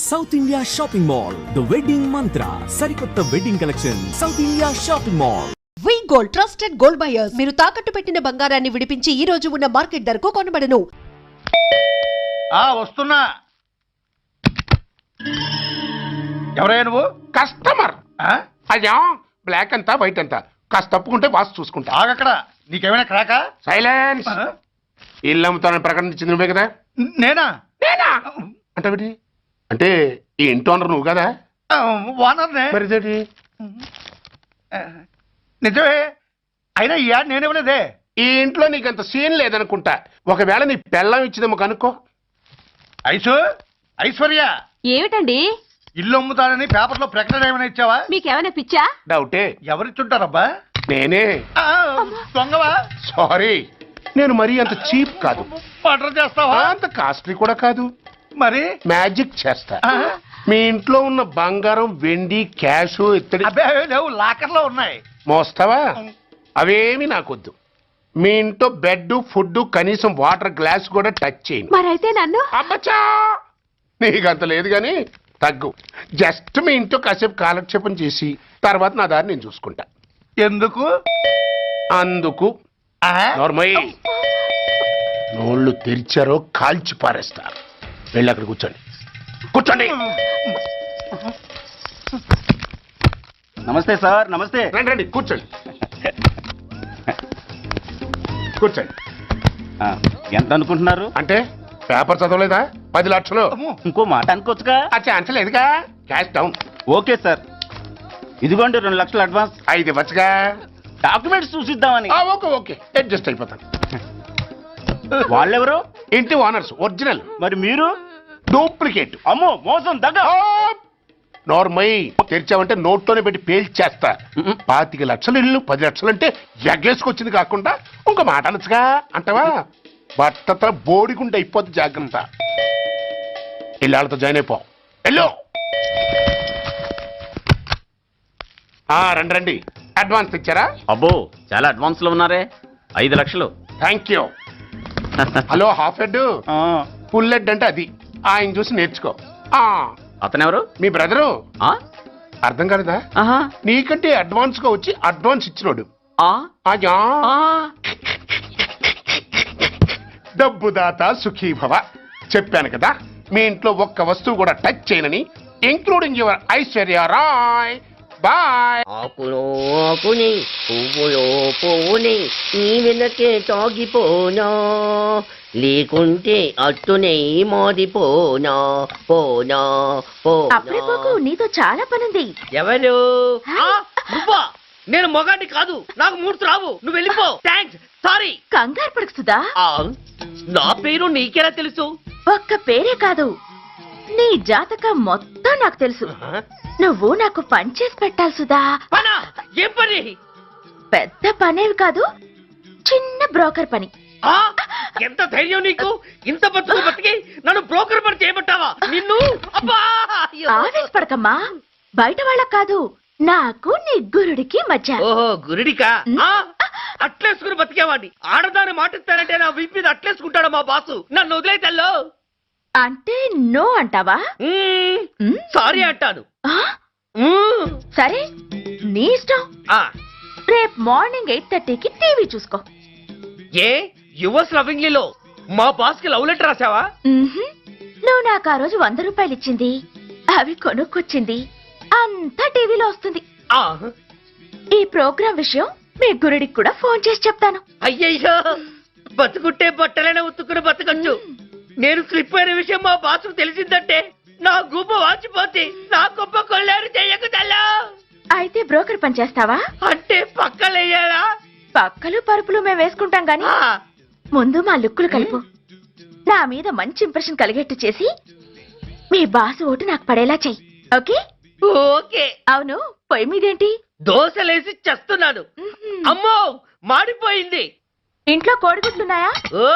South India shopping mall the wedding mantra సరికొత్త wedding collection South India shopping mall. V gold trusted gold buyers. మీరు తాకట్టు పెట్టిన బంగారాన్ని విడిపించి ఈ రోజు ఉన్న మార్కెట్ ధరకు కొనబడను. వస్తున్నా. ఎవరయ్యా నువ్వు? కస్టమర్. అయ్యా బ్లాక్ అంతా వైట్ అంతా కాస్త తప్పుకుంటే బాస్ చూసుకుంటా. ఆగక్కడ. నీకేమైనా క్రాకా? సైలెన్స్. ఇల్లు అమ్ముతానని ప్రకటించింది నువ్వే కదా? నేనా? నేనా అంటే అంటే ఈ ఇంటి ఓనర్ నువ్వు కదా? ఓనర్నే. మరిదేటి? నిజమే. అయినా ఈ యాడ్ నేనివ్వలేదే. ఈ ఇంట్లో నీకంత సీన్ లేదనుకుంటా. ఒకవేళ నీ పెళ్ళం ఇచ్చిందేమో కనుక్కో. ఐశ్వర్య ఏమిటండి? ఇల్లు అమ్ముతానని పేపర్లో ప్రకటన ఏమైనా ఇచ్చావా? మీకేమైనా పిచ్చా? డౌటే. ఎవరిచ్చుంటారబ్బా? నేనే. దొంగవా? సారీ, నేను మరీ అంత చీప్ కాదు. మర్డర్ చేస్తావా? అంత కాస్ట్లీ కూడా కాదు. మరి మ్యాజిక్ చేస్తా. మీ ఇంట్లో ఉన్న బంగారం, వెండి, క్యాష్, ఇత్తడి అబ్బే లేవు, లాకర్లో ఉన్నాయి. మోస్తావా? అవేమి నాకొద్దు. మీ ఇంట్లో బెడ్, ఫుడ్, కనీసం వాటర్ గ్లాస్ కూడా టచ్ చేయను. మరైతే నన్ను అబ్బచ్చా, నీకంత లేదు గాని తగ్గు. జస్ట్ మీ ఇంట్లో కాసేపు కాలక్షేపం చేసి తర్వాత నా దారి నేను చూసుకుంటా. ఎందుకు? అందుకు. నార్మల్ నోళ్ళు తెరిచారో కాల్చి పారేస్తారు. వెళ్ళి అక్కడ కూర్చోండి. కూర్చోండి. నమస్తే సార్. నమస్తే. రండి రండి, కూర్చోండి. కూర్చోండి. ఎంత అనుకుంటున్నారు? అంటే పేపర్ చదవలేదా? 10 లక్షలు. ఇంకో మాట అనుకోవచ్చుగా? ఆ ఛాన్స్ లేదుగా. Cash down. ఓకే సార్, ఇదిగోండి 2 లక్షలు అడ్వాన్స్. 5 ఇవ్వచ్చుగా. డాక్యుమెంట్స్ చూసిద్దామని. ఓకే ఓకే, అడ్జస్ట్ అయిపోతాను. వాళ్ళెవరు? ఇంటి ఓనర్స్. ఒరిజినల్. మరి మీరు? డూప్లికేట్. అమ్మో, మోసం, దగ్గ. నార్మల్ తెరిచావంటే నోట్లోనే పెట్టి పేల్చేస్తా. 25 లక్షలు ఇల్లు 10 లక్షలు అంటే ఎగ్గేసుకొచ్చింది కాకుండా ఇంకో మాట అనొచ్చుగా. అంటావా? బట్టతో బోడిగుండి అయిపోద్ది. జాగ్రత్త. ఇల్లాళ్ళతో జాయిన్ అయిపో. వెళ్ళు. రండి రండి. అడ్వాన్స్ ఇచ్చారా? అబ్బో, చాలా అడ్వాన్స్ లో ఉన్నారే. 5 లక్షలు. Thank you. Hello, half head full head అంటే అది. ఆయన చూసి నేర్చుకో. అతనెవరు? మీ బ్రదరు. అర్థం కాలేదా? నీకంటే అడ్వాన్స్ గా వచ్చి అడ్వాన్స్ ఇచ్చినోడు. డబ్బు దాత సుఖీభవ. చెప్పాను కదా, మీ ఇంట్లో ఒక్క వస్తువు కూడా టచ్ చేయనని, including your Aishwarya Rai. Bye. ఆకులో ఆకుని పువ్వులో పువ్వుని నీ వెనకే తాగిపోనా, లేకుంటే అట్టునే మారిపోనా. పోనా అప్పుడే పోకు, నీతో చాలా పనుంది. ఎవరు? నువ్వా? నేను మొగాడిని కాదు, నాకు మూర్తి రావు. నువ్వు వెళ్ళిపో. Thanks, sorry. కంగారు పడుకుతుందా? నా పేరు నీకెలా తెలుసు? ఒక్క పేరే కాదు, నీ జాతకం మొత్తం నాకు తెలుసు. నువ్వు నాకు పని చేసి పెట్టాలి సుధా. పనా? ఏం పని? పెద్ద పనేవి కాదు, చిన్న బ్రోకర్ పని. ఎంత ధైర్యం నీకు? ఇంత బతుకు బతికి నన్ను బ్రోకర్ పని చేయబట్టావా? నిన్ను ఆవేశపడకమ్మా, బయట వాళ్ళకు కాదు, నాకు నీ గురుడికి మధ్య. ఓహో, గురుడికా? అట్లేసుకుని బతికేవాడిని. ఆడదాని మాటిస్తానంటే నా వీపు మీద అట్లేసుకుంటాడు మా బాసు. నన్ను వదిలేతల్లో. అంటే నో అంటావా? సారీ అంటాను. సరే, నీ ఇష్టం. రేపు మార్నింగ్ 8:30కి టీవీ చూసుకో. ఏ యువర్స్ లవింగ్లీలో మా బాస్ కి లవ్ లెటర్ రాసావా? నువ్వు నాకు ఆ రోజు 100 రూపాయలు ఇచ్చింది, అవి కొనుక్కొచ్చింది అంతా టీవీలో వస్తుంది. ఈ ప్రోగ్రాం విషయం మీ గురుడికి కూడా ఫోన్ చేసి చెప్తాను. అయ్యయ్యో, బతుకుంటే బట్టలైనా ఉత్తుకుని బతకచ్చు. నేను స్లిప్ అయిన విషయం మా బాసు తెలిసిందంటే నా గుబ్బ వాచిపోతే నా గొప్ప కొల్లారు చెయ్యకు తల్లా. అయితే బ్రోకర్ పని చేస్తావా? అంటే పక్కలేయాలా? పక్కలు పరుపులు మేము వేసుకుంటాం గాని ముందు మా లుక్కులు కలుపు. నా మీద మంచి ఇంప్రెషన్ కలిగేట్టు చేసి మీ బాసు ఓటు నాకు పడేలా చెయ్యి. ఓకే? ఓకే. అవును, పొయ్యి మీదేంటి? దోశలేసి చేస్తున్నాను. అమ్మో, మాడిపోయింది. ఇంట్లో కోడిగుడ్లున్నాయా? ఓ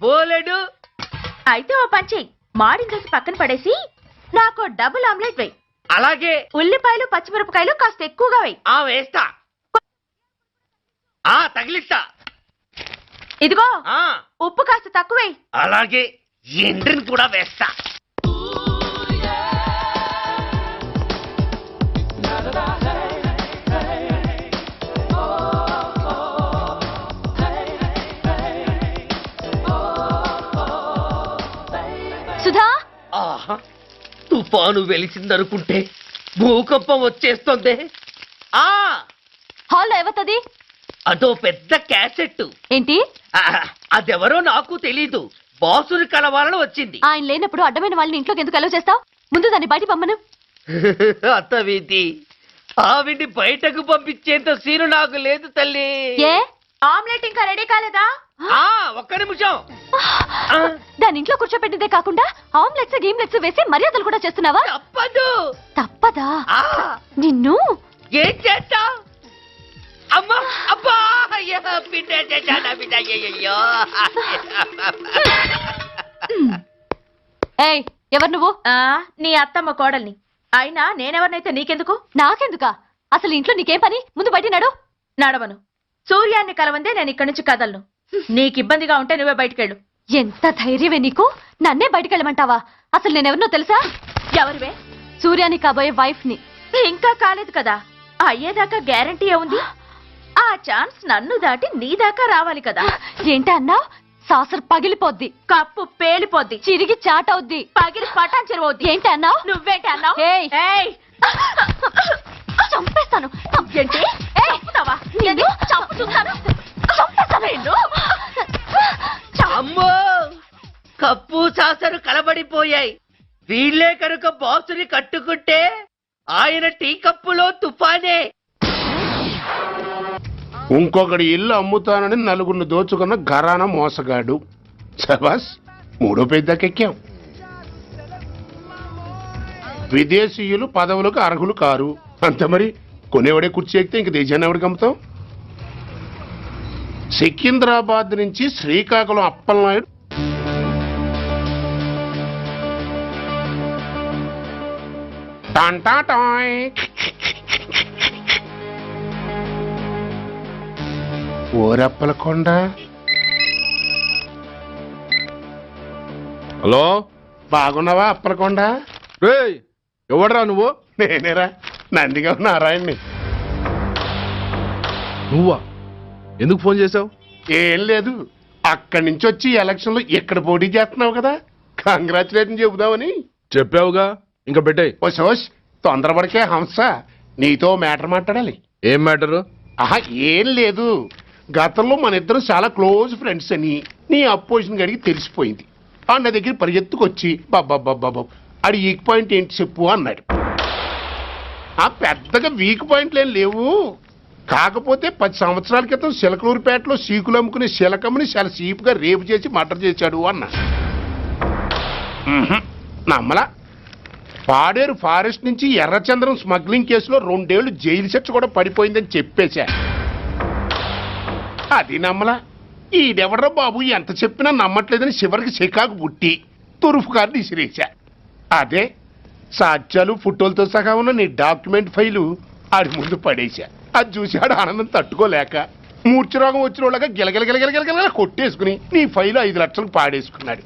బోలెడు. అయితే ఓ పని చెయ్యి, మాడిన దోశ పక్కన పడేసి నాకు డబుల్ ఆమ్లెట్ వెయ్యి. అలాగే. ఉల్లిపాయలు పచ్చిమిరపకాయలు కాస్త ఎక్కువగా వెయ్యి. వేస్తా. తగిలిస్తా. ఇదిగో, ఉప్పు కాస్త తక్కువ వెయ్యి. అలాగే. ఎండ్రిని కూడా వేస్తా. తుఫాను వెలిసిందనుకుంటే భూకంపం వచ్చేస్తుంది. ఆ హాల్లో ఏవతది అదో పెద్ద క్యాసెట్. ఏంటి? అదెవరో నాకు తెలీదు. బాసుని కలవాలని వచ్చింది. ఆయన లేనప్పుడు అడ్డమైన వాళ్ళని ఇంట్లోకి ఎందుకు అలౌ చేస్తావు? ముందు దాన్ని బయట పంపను. అత్తవింది ఆవిడ్ని బయటకు పంపించేంత సీను నాకు లేదు తల్లి. ఏ ఆమ్లెట్ ఇంకా రెడీ కాలేదా? ఒక్క నిమిషం. దాని ఇంట్లో కూర్చోపెట్టిందే కాకుండా ఆమ్లెట్స్ గీమ్లెట్స్ వేసి మర్యాదలు కూడా చేస్తున్నావా? తప్పదు. తప్పదా? ఆ, నిన్ను ఏం చేస్తా? అమ్మా అబ్బా అయ్యో, బిడ్డ చేశానా బిడ్డ, అయ్యయ్యో. ఏయ్, ఎవరు నువ్వు? నీ అత్తమ్మ కోడల్ని. అయినా నేనెవరినైతే నీకెందుకు? నాకెందుకా? అసలు ఇంట్లో నీకేం పని? ముందు బయట నడు. నడవను. సూర్యాన్ని కలవందే నేను ఇక్కడి నుంచి కదలను. నీకు ఇబ్బందిగా ఉంటే నువ్వే బయటకెళ్ళు. ఎంత ధైర్యమే నీకు? నన్నే బయటకెళ్ళమంటావా? అసలు నేనెవరినో తెలుసా? ఎవరివే? సూర్యాని కాబోయే వైఫ్ ని. ఇంకా కాలేదు కదా, అయ్యేదాకా గ్యారంటీ ఏముంది? ఆ ఛాన్స్ నన్ను దాటి నీ దాకా రావాలి కదా. ఏంటి అన్నా? సాసర్ పగిలిపోద్ది, కప్పు పేలిపోద్ది, చిరిగి చాటవుద్ది, పగిలి పటాన్ చెరువవుద్ది. ఏంటి అన్నా? నువ్వేంటి అన్నావు? చంపేస్తాను. ఏంటి? చంపుతున్నాను. అమ్మో, కప్పు సాసరు కలబడిపోయాయి. వీళ్ళే కనుక బాసుని కట్టుకుంటే ఆయన టీ కప్పులో తుఫానే. ఇంకొకటి ఇల్లు అమ్ముతానని నలుగురిని దోచుకున్న ఘరానా మోసగాడు. శబాస్, మూడో పెద్దకెక్కాం. విదేశీయులు పదవులకు అర్హులు కారు. అంతే మరి, కొనేవాడే కుర్చీ ఎక్కితే ఇంక దేశాన్ని ఎవరికి అమ్ముతాం? సికింద్రాబాద్ నుంచి శ్రీకాకుళం అప్పలనాయుడు టాంటాటాయ్. ఓరప్పలకొండ. హలో, బాగున్నావా అప్పలకొండ? రేయ్, ఎవడరా నువ్వు? నేనేరా, నందిగా నారాయణ్ణి. నువ్వా? ఎందుకు ఫోన్ చేసావు? ఏం లేదు, అక్కడి నుంచి వచ్చి ఎలక్షన్ లో ఇక్కడ పోటీ చేస్తున్నావు కదా, కంగ్రాచులేషన్ చెబుదామని. చెప్పావుగా, ఇంకా పెట్టాయి. ఓస్ తొందరపడికే హంస, నీతో మ్యాటర్ మాట్లాడాలి. ఏం మ్యాటరు? ఆహా, ఏం లేదు, గతంలో మన ఇద్దరు చాలా క్లోజ్ ఫ్రెండ్స్ అని నీ అపోజిషన్ గడికి తెలిసిపోయింది. నా దగ్గర పరిగెత్తుకొచ్చి బాబా ఆడి వీక్ పాయింట్ ఏంటి చెప్పు అన్నాడు. ఆ పెద్దగా వీక్ పాయింట్లు ఏం లేవు, కాకపోతే 10 సంవత్సరాల క్రితం చిలకలూరుపేటలో సీకులు అమ్ముకునే శిలకమ్మని చాలా సీపుగా రేపు చేసి మర్డర్ చేశాడు అన్నా. నమ్మలా. పాడేరు ఫారెస్ట్ నుంచి ఎర్రచంద్రం స్మగ్లింగ్ కేసులో 2 ఏళ్లు జైలు శిక్ష కూడా పడిపోయిందని చెప్పేశా. అది నమ్మలా. ఈడెవడ్రా బాబు ఎంత చెప్పినా నమ్మట్లేదని చివరికి చికాకు పుట్టి తురుపు కార్డు ఇసిరేశా. అదే సాక్ష్యాలు ఫోటోలతో సహా ఉన్న నీ డాక్యుమెంట్ ఫైలు ఆడి ముందు పడేశా. అది చూశాడు ఆనందం తట్టుకోలేక మూర్ఛరోగం వచ్చిన వాళ్ళగా గిలగిలగిలగిలగిలగిల కొట్టేసుకుని నీ ఫైలు 5 లక్షలకు పాడేసుకున్నాడు.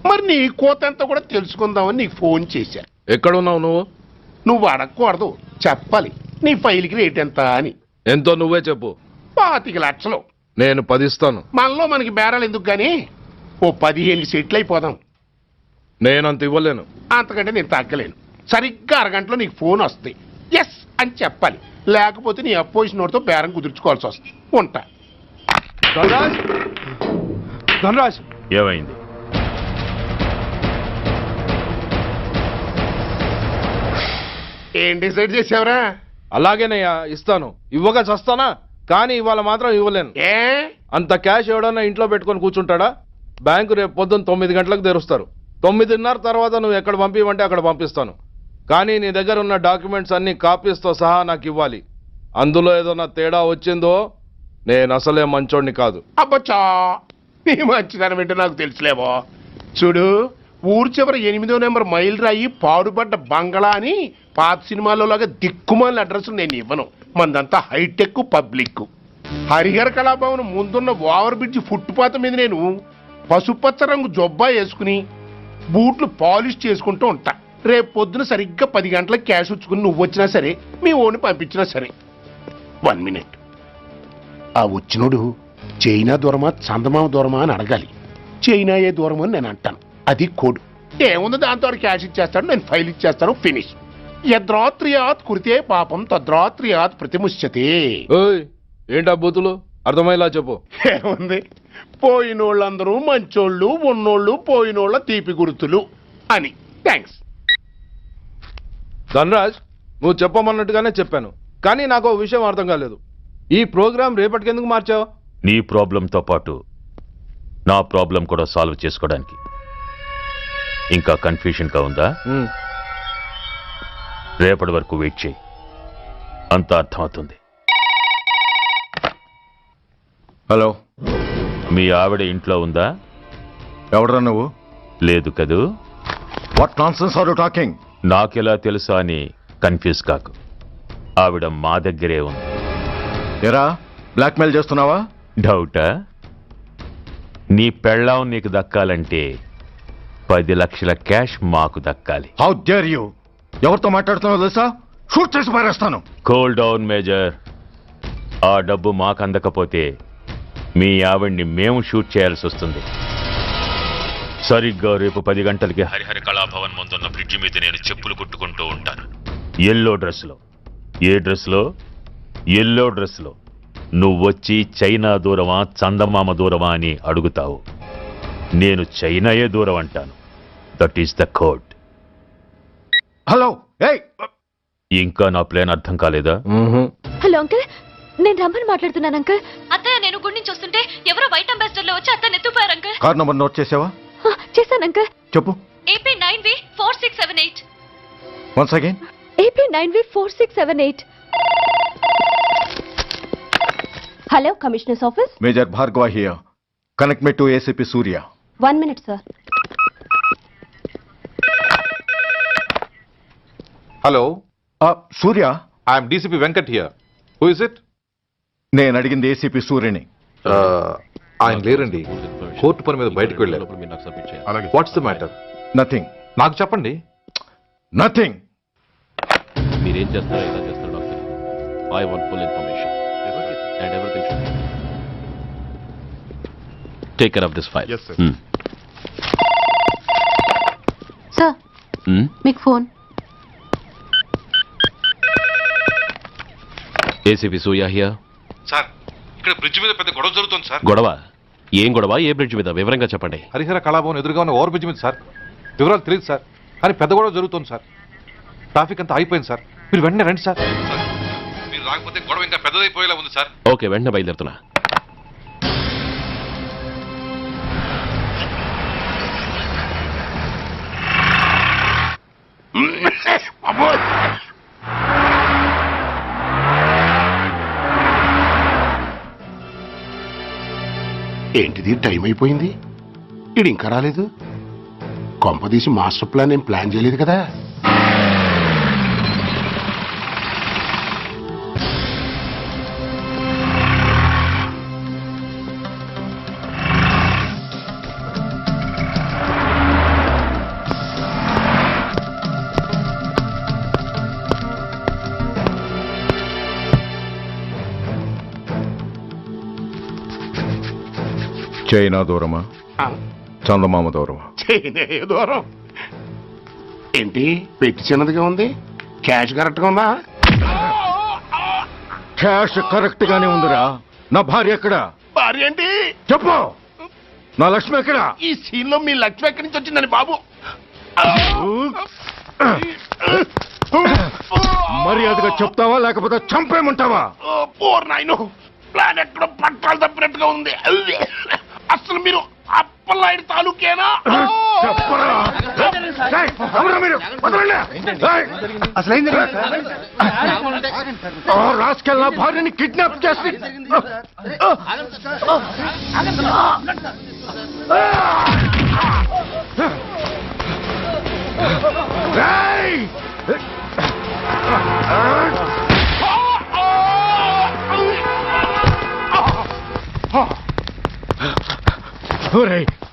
మరి నీ కోతంతా కూడా తెలుసుకుందామని నీకు ఫోన్ చేశా. ఎక్కడున్నావు నువ్వు? నువ్వు అడగకూడదు, చెప్పాలి. నీ ఫైల్కి రేట్ ఎంత అని. ఎంతో నువ్వే చెప్పు. 25 లక్షలు. నేను 10 ఇస్తాను. మనలో మనకి బేరాలు ఎందుకు గానీ ఓ 15 సెటిల్ అయిపోదాం. నేనంత ఇవ్వలేను. అంతకంటే నేను తగ్గలేను. సరిగ్గా అరగంటలో నీకు ఫోన్ వస్తుంది, ఎస్ అని చెప్పాలి. లేకపోతే నీ అపోజిషన్ వాడితో బేరం కుదుర్చుకోవాల్సి వస్తుంది. ఉంటా. ధనరాజ్, ధనరాజ్, ఏమైంది? ఏం డిసైడ్ చేసావురా? అలాగేనయ్యా, ఇస్తాను. ఇవ్వగా చస్తానా, కానీ ఇవాళ మాత్రం ఇవ్వలేను. ఏ అంత క్యాష్ ఎవడన్నా ఇంట్లో పెట్టుకొని కూర్చుంటాడా? బ్యాంకు రేపు పొద్దున్న 9 గంటలకు తెరుస్తారు. 9:30 తర్వాత నువ్వు ఎక్కడ పంపివంటే అక్కడ పంపిస్తాను. కానీ నీ దగ్గర ఉన్న డాక్యుమెంట్స్ అన్ని కాపీస్తో సహా నాకు ఇవ్వాలి. అందులో ఏదైనా తేడా వచ్చిందో నేను అసలే మంచోడిని కాదు. అబ్బచ్చా, నీ మంచిదనం ఏంటో నాకు తెలుసులేవో. చూడు, ఊరు చివర 8వ నెంబర్ మైల్ రాయి పాడుబడ్డ బంగళా అని పాత సినిమాలో లాగా దిక్కుమాలిన అడ్రస్ నేను ఇవ్వను. మందంతా హైటెక్ పబ్లిక్. హరిహర కళాభవన్ ముందున్న ఓవర్ బ్రిడ్జ్ ఫుట్పాత్ మీద నేను పసుపచ్చ రంగు జొబ్బా వేసుకుని బూట్లు పాలిష్ చేసుకుంటూ ఉంటా. రేపు పొద్దున సరిగ్గా 10 గంటలకు క్యాష్ ఉంచుకుని నువ్వు వచ్చినా సరే, మీ ఓన్ని పంపించినా సరే. 1 మినిట్. ఆ వచ్చినోడు చైనా దూరమా చందమామ దూరమా అని అడగాలి. చైనాయే దూరం అని నేను అంటాను. అది కోడ్. ఏముంది దాంతో క్యాష్ ఇచ్చేస్తాడు, నేను ఫైల్ ఇచ్చేస్తాను, ఫినిష్. యద్రాత్రియాత్ కురితే పాపం తద్రాత్రియాత్ ప్రతిముష్యతే. ఓయ్ ఏంటా బూతులు అర్థమయ్యేలా చెప్పు. ఏముంది, పోయినోళ్ళందరూ మంచోళ్ళు, ఉన్నోళ్ళు పోయినోళ్ళ తీపి గుర్తులు అని. థ్యాంక్స్. ధనరాజ్, నువ్వు చెప్పమన్నట్టుగానే చెప్పాను, కానీ నాకు ఒక విషయం అర్థం కాలేదు. ఈ ప్రోగ్రాం రేపటికి ఎందుకు మార్చావు? నీ ప్రాబ్లంతో పాటు నా ప్రాబ్లం కూడా సాల్వ్ చేసుకోవడానికి. ఇంకా కన్ఫ్యూషన్గా ఉందా? రేపటి వరకు వెయిట్ చేయి, అంతా అర్థమవుతుంది. హలో, మీ ఆవిడ ఇంట్లో ఉందా? ఎవడరా నువ్వు? లేదు కదూ. What nonsense are you talking? నాకెలా తెలుసా అని కన్ఫ్యూజ్ కాకు, ఆవిడ మా దగ్గరే ఉంది. ఎరా, బ్లాక్మెయిల్ చేస్తున్నావా? డౌటా? నీ పెళ్ళాం నీకు దక్కాలంటే 10 లక్షల క్యాష్ మాకు దక్కాలి. How dare you? ఎవరితో మాట్లాడుతున్నావో తెలుసా? షూట్ చేసి పారేస్తాను. Cool down major. ఆ డబ్బు మాకు అందకపోతే మీ ఆవిడ్ని మేము షూట్ చేయాల్సి వస్తుంది. సరిగ్గా రేపు 10 గంటలకి హరిహర కళాభవన్ ముందున్న బ్రిడ్జి మీద నేను చెప్పులు కుట్టుకుంటూ ఉంటాను. ఎల్లో డ్రెస్లో. ఏ డ్రెస్లో? ఎల్లో డ్రెస్లో. నువ్వొచ్చి చైనా దూరమా చందమామ దూరమా అని అడుగుతావు. నేను చైనాయే దూరం అంటాను. That is the code. Hello, ఏయ్, ఇంకా నా ప్లాన్ అర్థం కాలేదా? హలో అంకుల్, నేను రమ్మని మాట్లాడుతున్నాను అంకుల్. అత్తయ్య నేను గుడి నుంచి వస్తుంటే ఎవరో వైట్ అంబాసిడర్ లో వచ్చి అత్తని ఎత్తుపోయారు అంకుల్. కార్ నంబర్ నోట్ చేసావా? చేశాను అంకుల్. చెప్పు. AP 9V4678. Once again. AP 9V4678. Hello, commissioners office. Major Bhargava here. Connect me to ACP Surya. 1 minute sir. Hello, Surya, I'm DCP Venkat here. Who is it? నేను అడిగింది ACP సూర్యని. ఆయన లేరండి, court పని మీద బయటకు వెళ్ళారు. What's the matter? నథింగ్. నాకు చెప్పండి. నథింగ్. మీరేం చేస్తారో ఎలా చేస్తారో నాకు తెలియదు. I want full information and everything should take care of this file. Sir, మీకు phone. ACP Surya here. Sir, ఇక్కడ బ్రిడ్జ్ మీద పెద్ద గొడవ జరుగుతుంది సార్. గొడవ? ఏం గొడవ? ఏ బ్రిడ్జ్ మీద? వివరంగా చెప్పండి. హరిహర కళాభవన్ ఎదురుగా ఉన్న ఓవర్ బ్రిడ్జ్ మీద సార్. వివరాలు తెలియదు సార్, కానీ పెద్ద గొడవ జరుగుతుంది సార్. ట్రాఫిక్ అంతా అయిపోయింది సార్. మీరు వెంటనే రండి సార్. మీరు రాకపోతే గొడవ ఇంకా పెద్దదైపోయేలా ఉంది సార్. ఓకే, వెంటనే బయలుదేరుతున్నా. ఏంటిది, టైం అయిపోయింది, ఇది ఇంకా రాలేదు. కొంపదీసి మాస్టర్ ప్లాన్ ఏం ప్లాన్ చేయలేదు కదా? చైనా దూరమా చందమామ దూరమా? చైనా దూరం ఏంటి, పెట్టి చిన్నదిగా ఉంది, క్యాష్ కరెక్ట్గా ఉందా? క్యాష్ కరెక్ట్ గానే ఉందిరా. నా భార్య ఎక్కడ? భార్య ఏంటి చెప్పు. నా లక్ష్మి ఎక్కడ? ఈ సీన్ లో మీ లక్ష్మి ఎక్కడి నుంచి వచ్చిందని బాబు? మర్యాదగా చెప్తావా లేకపోతే చంపేమంటావా? పోర్ నాయను, ప్లాన్ ఎక్కడ పట్టాలు తప్పినట్టుగా ఉంది. అసలు మీరు అప్పలాయుడు తాలూకేనా? రాసుకెళ్ళ భార్యని కిడ్నాప్ చేసి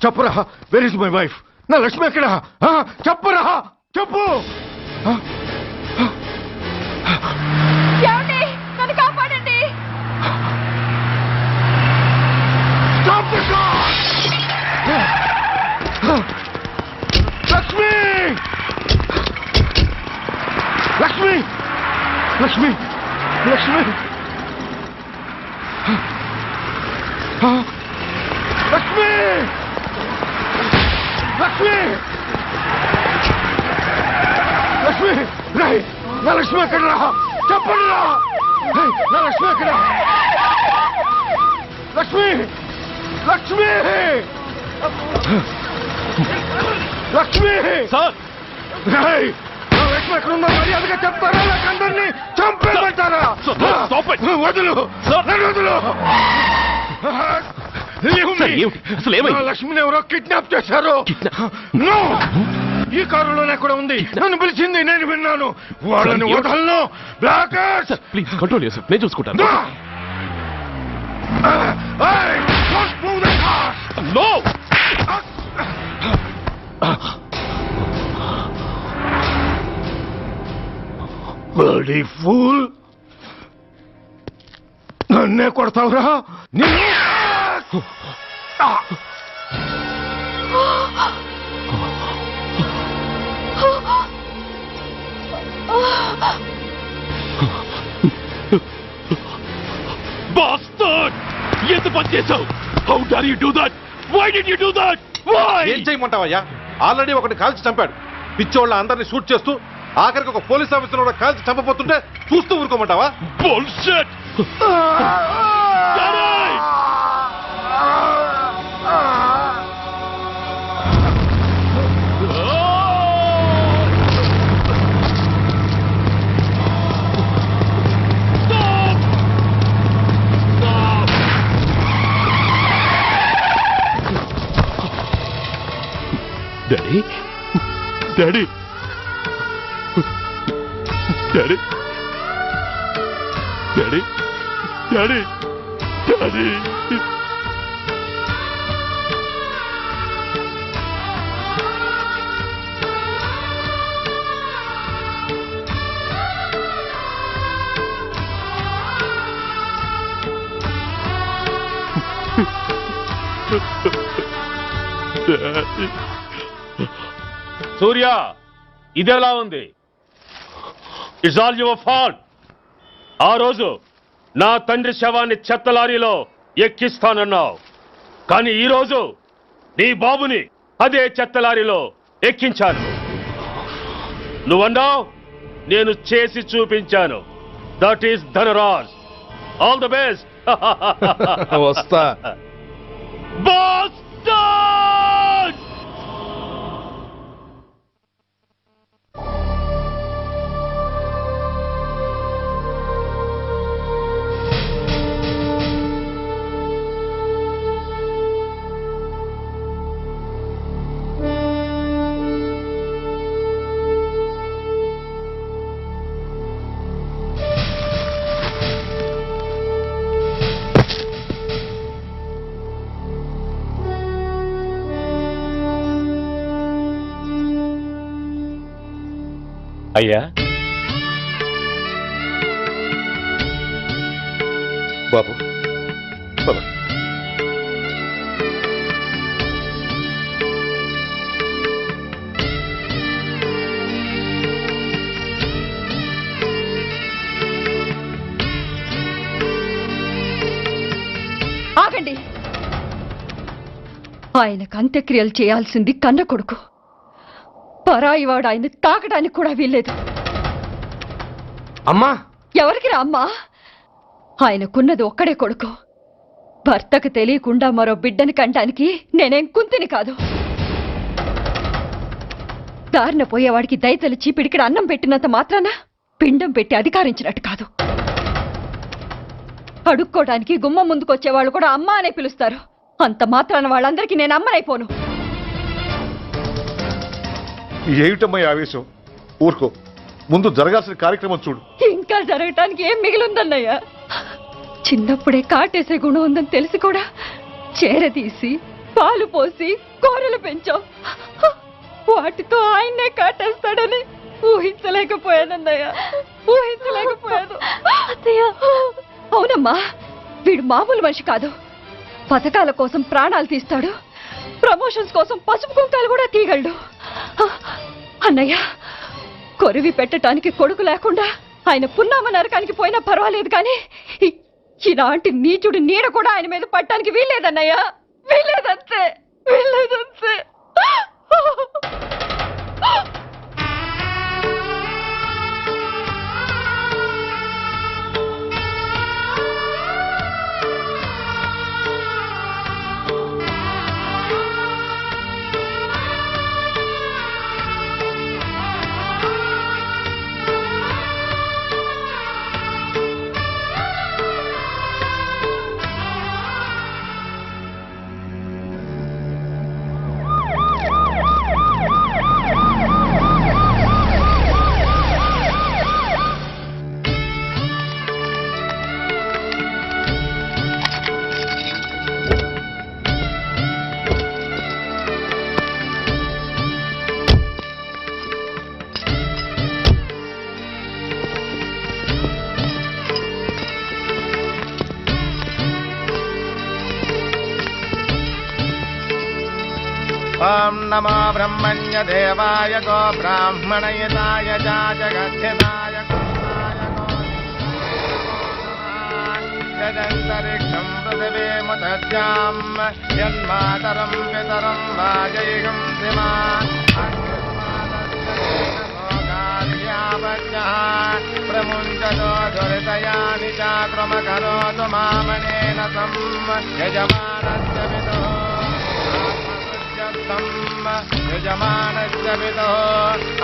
చెప్పరా, వెర్ ఇస్ మై వైఫ్? నా లక్ష్మి ఎక్కడ? చెప్పరా, చెప్పు. నన్ను కాపాడండి. లక్ష్మి లక్ష్మి లక్ష్మి లక్ష్మి లక్ష్మి లక్ష్మి లక్ష్మి రై నా లక్ష్మి ఎక్కడ రా చెప్పండి రా నా లక్ష్మి ఎక్కడ లక్ష్మి లక్ష్మి లక్ష్మి సార్ రై నా లక్ష్మి ఎక్కడ ఉందో మర్యాదగా చెప్తారా నాకు అందరినీ చంపేమంటారా వదులు నన్ను వదులు అసలు నా లక్ష్మిని ఎవరో కిడ్నాప్ చేశారు నో ఈ కారులోనే కూడా ఉంది నన్ను పిలిచింది నేను విన్నాను వాళ్ళని వదలను బ్లాకర్స్ ప్లీజ్ కంట్రోల్ చేసి నేను చూసుకుంటాను నో బడీ ఫూల్ నన్నే కొడతావురా Bastard! ఎంత పని చేసావు? How dare you do that? Why did you do that? Why? ఏం చేయమంటావయ్యా? ఆల్రెడీ ఒకటి కాల్చి చంపాడు. పిచ్చోళ్ళ అందరినీ షూట్ చేస్తూ ఆఖరికి ఒక పోలీస్ ఆఫీసర్ కూడా కాల్చి చంపబోతుంటే చూస్తూ ఊరుకోమంటావా? Bullshit! Daddy? Daddy? Daddy? Daddy? Daddy? Daddy? Daddy? సూర్య ఇదెలా ఉంది? It's all your fault. ఆ రోజు నా తండ్రి శవాన్ని చెత్త లారీలో ఎక్కిస్తానన్నావు, కానీ ఈ రోజు నీ బాబుని అదే చెత్త లారీలో ఎక్కించాను. నువ్వన్నావు, నేను చేసి చూపించాను. That is Dhanraj. All the best. వస్తా. అయ్యా, బాబు పద. ఆగండి. ఆయనకు అంత్యక్రియలు చేయాల్సింది కన్న కొడుకు. పరాయివాడు ఆయన తాకడానికి కూడా వీల్లేదు. అమ్మా, ఎవరికి రా అమ్మా? ఆయనకున్నది ఒక్కడే కొడుకు. భర్తకు తెలియకుండా మరో బిడ్డని కంటానికి నేనేం కుంతిని కాదు. దారిన పోయేవాడికి దయతలిచి పిడికిడ అన్నం పెట్టినంత మాత్రాన పిండం పెట్టి అధికారించినట్టు కాదు. అడుక్కోవడానికి గుమ్మం ముందుకొచ్చేవాళ్ళు కూడా అమ్మ అనే పిలుస్తారు. అంత మాత్రాన వాళ్ళందరికీ నేను అమ్మనైపోను. ఏమిటమ్మా ఈ ఆవేశం? ఊరుకో, ముందు జరగాల్సిన కార్యక్రమం చూడు. ఇంకా జరగటానికి ఏం మిగిలిందన్నయ్య? చిన్నప్పుడే కాటేసే గుణం ఉందని తెలిసి కూడా చేరదీసి పాలు పోసి కూరలు పెంచావు. వాటితో ఆయన్నే కాటేస్తాడని ఊహించలేకపోయానన్నయ్య, ఊహించలేకపోయాను. అవునమ్మా, వీడు మామూలు మనిషి కాదు. పథకాల కోసం ప్రాణాలు తీస్తాడు, ప్రమోషన్స్ కోసం పసుపు కుంకాలు కూడా తీయగలడు. అన్నయ్య, కొరివి పెట్టడానికి కొడుకు లేకుండా ఆయన పున్నామ నరకానికి పోయినా పర్వాలేదు కానీ ఇలాంటి నీచుడు నీడ కూడా ఆయన మీద పట్టడానికి వీల్లేదన్నయ్యా, వీల్లేదంతే, వీల్లేదంతే. ఓం నమో బ్రహ్మణ్య దేవాయ గో బ్రాహ్మణయతాయ జగద్ధితాయ యదంతరిక్షం పృథివీముదజ్జాం యన్మాతరం పితరం వాజయిహం శ్రీమాన్ ప్రముంచతో దురితయాని చాక్రమకరోతు మామనేన సం యజమానస్య విదో యజమానస్య విదో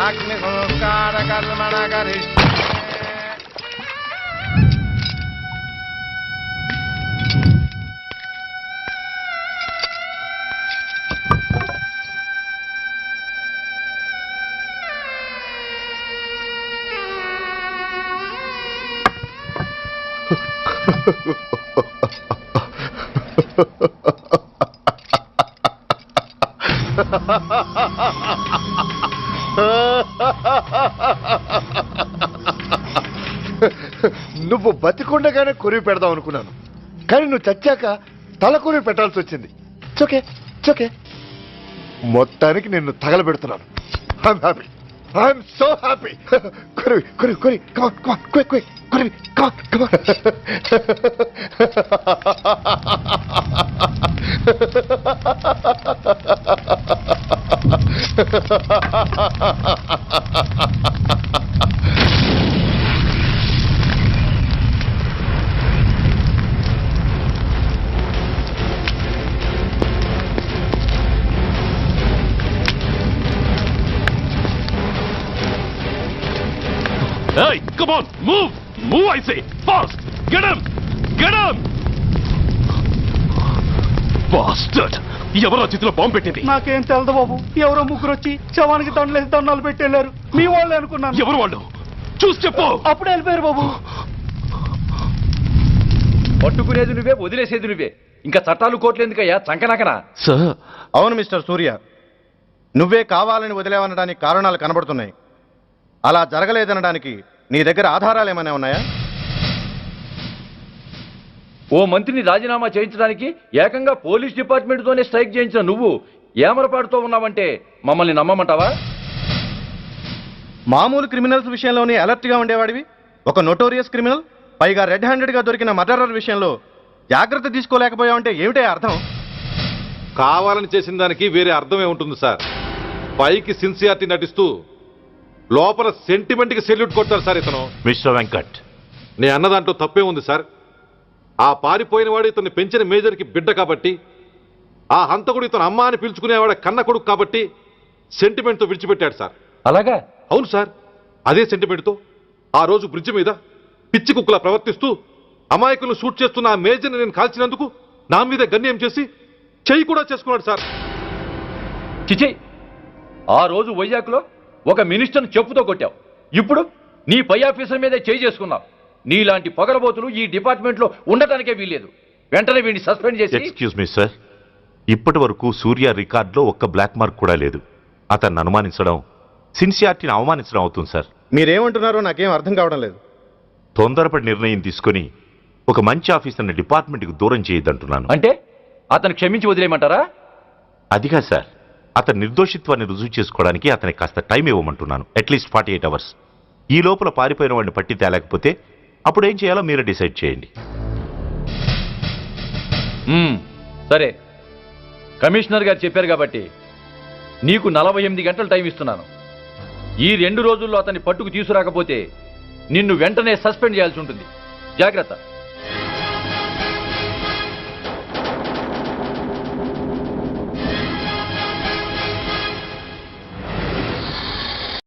అగ్ని సంస్కార కర్మణ కరిష్యే. నువ్వు బతికుండగానే కొరివి పెడదాం అనుకున్నాను, కానీ నువ్వు చచ్చాక తల కొరివి పెట్టాల్సి వచ్చింది. చోకే చోకే మొత్తానికి నిన్ను తగలబెడుతున్నాను. I'm happy, I'm so happy. కొరివి కొరివి కొరివి కమాన్ కమాన్ క్విక్ క్విక్ కొరివి come on come on. Hey, come on, move! Move, I say! Fast! Get him! Get him! Bastard! ఎవరో చేతిలో బాంబు పెట్టింది? నాకేం తెలదు బాబు, ఎవరో ముగ్గురు వచ్చి శవానికి దండలేసి దండాలు పెట్టి వెళ్ళారు. మీ వాళ్ళే అనుకున్నాను. ఎవరు వాళ్ళు? చూసి చెప్పు. అప్పుడే వెళ్ళిపోయారు బాబు. పట్టుకునేది నువ్వే, వదిలేసేది నువ్వే. ఇంకా చట్టాలు కోట్లు ఎందుకయ్యా చంకనాకనా? సార్, అవును మిస్టర్ సూర్య, నువ్వే కావాలని వదిలేవనడానికి కారణాలు కనబడుతున్నాయి. అలా జరగలేదనడానికి నీ దగ్గర ఆధారాలు ఏమైనా ఉన్నాయా? ఓ మంత్రిని రాజీనామా చేయించడానికి ఏకంగా పోలీస్ డిపార్ట్మెంట్తోనే స్ట్రైక్ చేయించిన నువ్వు ఏమరపాటుతో ఉన్నావంటే మమ్మల్ని నమ్మమంటావా? మామూలు క్రిమినల్స్ విషయంలోనే అలర్ట్గా ఉండేవాడివి, ఒక నోటోరియస్ క్రిమినల్, పైగా రెడ్ హ్యాండెడ్గా దొరికిన మర్డరర్ విషయంలో జాగ్రత్త తీసుకోలేకపోయావంటే ఏమిటే అర్థం? కావాలని చేసిన దానికి వేరే అర్థమే ఉంటుంది సార్. పైకి సిన్సియారిటీ నటిస్తూ లోపల సెంటిమెంట్కి సెల్యూట్ కొడతారు సార్ ఇతను. మిస్టర్ వెంకట్, నే అన్న దాంట్లో తప్పే ఉంది సార్. ఆ పారిపోయిన వాడు ఇతన్ని పెంచిన మేజర్కి బిడ్డ కాబట్టి, ఆ హంతకుడు ఇతను అమ్మ అని పిలుచుకునేవాడు కన్న కొడుకు కాబట్టి సెంటిమెంట్తో విడిచిపెట్టాడు సార్. అలాగా? అవును సార్, అదే సెంటిమెంట్తో ఆ రోజు బ్రిడ్జ్ మీద పిచ్చి కుక్కలా ప్రవర్తిస్తూ అమాయకులను షూట్ చేస్తున్న ఆ మేజర్ని నేను కాల్చినందుకు నా మీద గన్యం చేసి చెయ్యి కూడా చేసుకున్నాడు సార్. చిచి, ఆ రోజు వైజాగ్లో ఒక మినిస్టర్ని చెప్పుతో కొట్టావు, ఇప్పుడు నీ పై ఆఫీసర్ మీదే చేయి చేసుకున్నావు. నీలాంటి పొగరబోతులు ఈ డిపార్ట్మెంట్లో ఉండటానికే వీల్లేదు. వెంటనే వీడిని సస్పెండ్ చేసి. ఎక్స్క్యూజ్ మీ సార్, ఇప్పటి వరకు సూర్య రికార్డులో ఒక్క బ్లాక్ మార్క్ కూడా లేదు. అతన్ని అనుమానించడం సిన్సియారిటీని అవమానించడం అవుతుంది సార్. మీరేమంటున్నారో నాకేం అర్థం కావడం లేదు. తొందరపడి నిర్ణయం తీసుకొని ఒక మంచి ఆఫీసర్ని డిపార్ట్మెంట్కి దూరం చేయొద్దంటున్నాను. అంటే అతను క్షమించి వదిలేయమంటారా? అదిగా సార్, అతని నిర్దోషిత్వాన్ని రుజువు చేసుకోవడానికి అతనికి కాస్త టైం ఇవ్వమంటున్నాను. At least 48 hours. ఈ లోపల పారిపోయిన వాడిని పట్టి తేలేకపోతే అప్పుడు ఏం చేయాలో మీరే డిసైడ్ చేయండి. సరే, కమిషనర్ గారు చెప్పారు కాబట్టి నీకు 48 గంటలు టైం ఇస్తున్నాను. ఈ 2 రోజుల్లో అతన్ని పట్టుకు తీసుకురాకపోతే నిన్ను వెంటనే సస్పెండ్ చేయాల్సి ఉంటుంది. జాగ్రత్త.